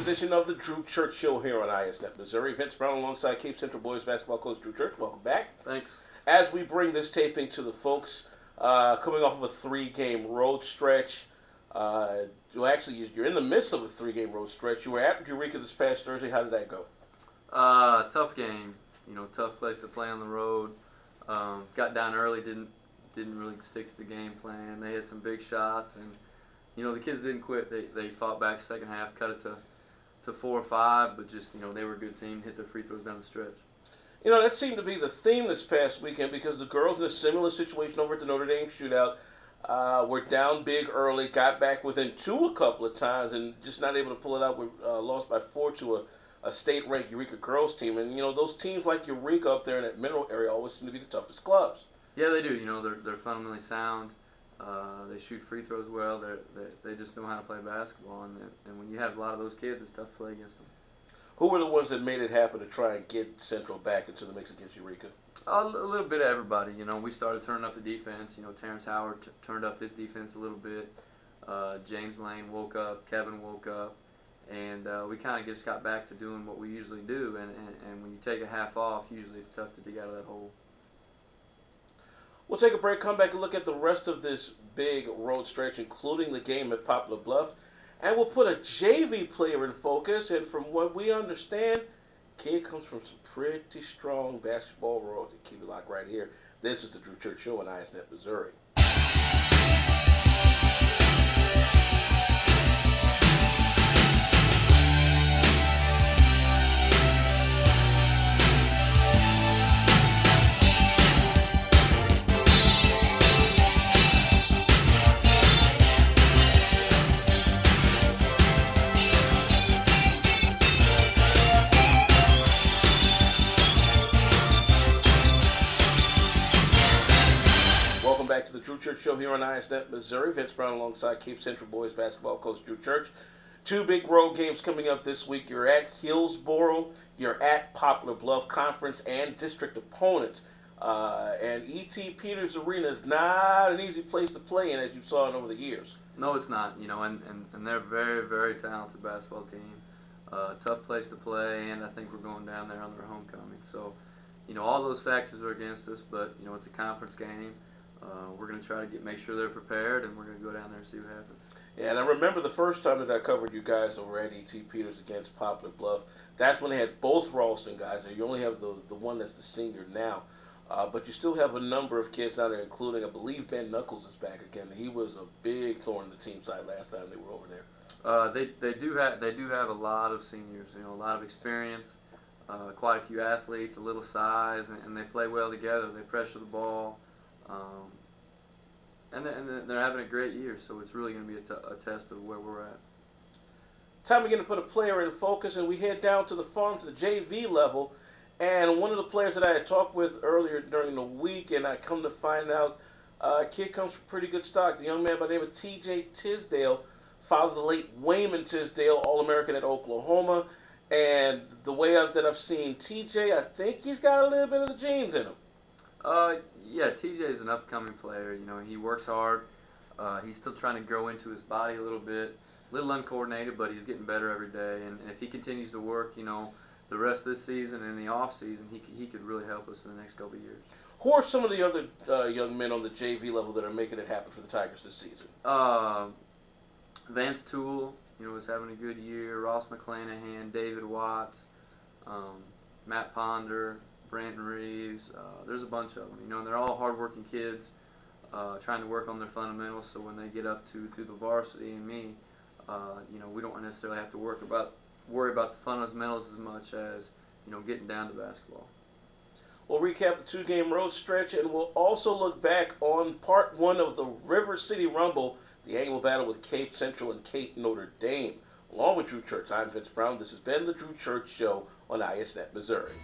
edition of the Drew Church Show here on ISNet Missouri. Vince Brown alongside Cape Central Boys basketball coach Drew Church. Welcome back. Thanks. As we bring this taping to the folks, coming off of a 3-game road stretch. You're in the midst of a 3-game road stretch. You were at Eureka this past Thursday. How did that go? Tough game. Tough place to play on the road. Got down early. Didn't really stick to the game plan. They had some big shots, and the kids didn't quit. They fought back second half, cut it to 4 or 5, but just they were a good team. Hit their free throws down the stretch. That seemed to be the theme this past weekend because the girls in a similar situation over at the Notre Dame shootout were down big early, got back within 2 a couple of times, and just not able to pull it out. Lost by 4 to a state-ranked Eureka girls team. And those teams like Eureka up there in that middle area always seem to be the toughest clubs. Yeah, they do. They're fundamentally sound. They shoot free throws well. They just know how to play basketball, and when you have a lot of those kids, it's tough to play against them. Who were the ones that made it happen to try and get Central back into the mix against Eureka? A little bit of everybody. We started turning up the defense. Terrence Howard turned up his defense a little bit. James Lane woke up. Kevin woke up. And we kind of just got back to doing what we usually do. And when you take a half off, usually it's tough to dig out of that hole. We'll take a break, come back and look at the rest of this big road stretch, including the game at Poplar Bluff. And we'll put a JV player in focus. And from what we understand, kid comes from some pretty strong basketball royalty. Keep it locked right here. This is the Drew Church Show on ISNet Missouri. Back to the Drew Church Show here on ISNet Missouri. Vince Brown alongside Cape Central Boys basketball coach Drew Church. 2 big road games coming up this week. You're at Hillsboro. You're at Poplar Bluff, conference and district opponents. And E.T. Peters Arena is not an easy place to play in, as you saw it over the years. No, it's not. And they're a very, very talented basketball team. Tough place to play, and I think we're going down there on their homecoming. So, all those factors are against us, but it's a conference game. We're going to try to make sure they're prepared, and we're going to go down there and see what happens. Yeah, and I remember the first time that I covered you guys over at E.T. Peters against Poplar Bluff. That's when they had both Ralston guys there. You only have the one that's the senior now. But you still have a number of kids down there, including, I believe, Ben Knuckles is back again. He was a big thorn in the team side last time they were over there. They do have a lot of seniors, a lot of experience, quite a few athletes, a little size, and they play well together. They pressure the ball. And they're having a great year, so it's really going to be a test of where we're at. Time again to put a player in focus, and we head down to the farm to the JV level. And one of the players that I had talked with earlier during the week, and I come to find out, kid comes from pretty good stock. The young man by the name of T.J. Tisdale, father of the late Wayman Tisdale, All-American at Oklahoma. And the way that I've seen T.J., I think he's got a little bit of the genes in him. Yeah, TJ is an upcoming player. He works hard. He's still trying to grow into his body a little bit. A little uncoordinated, but he's getting better every day. And if he continues to work, the rest of this season and the off season, he could really help us in the next couple of years. Who are some of the other young men on the JV level that are making it happen for the Tigers this season? Vance Toole, is having a good year. Ross McClanahan, David Watts, Matt Ponder, Brandon Reeves, there's a bunch of them, and they're all hard-working kids trying to work on their fundamentals, so when they get up to the varsity and me, we don't necessarily have to worry about the fundamentals as much as, getting down to basketball. We'll recap the 2-game road stretch, and we'll also look back on part 1 of the River City Rumble, the annual battle with Cape Central and Cape Notre Dame. Along with Drew Church, I'm Vince Brown. This has been the Drew Church Show on ISNet Missouri.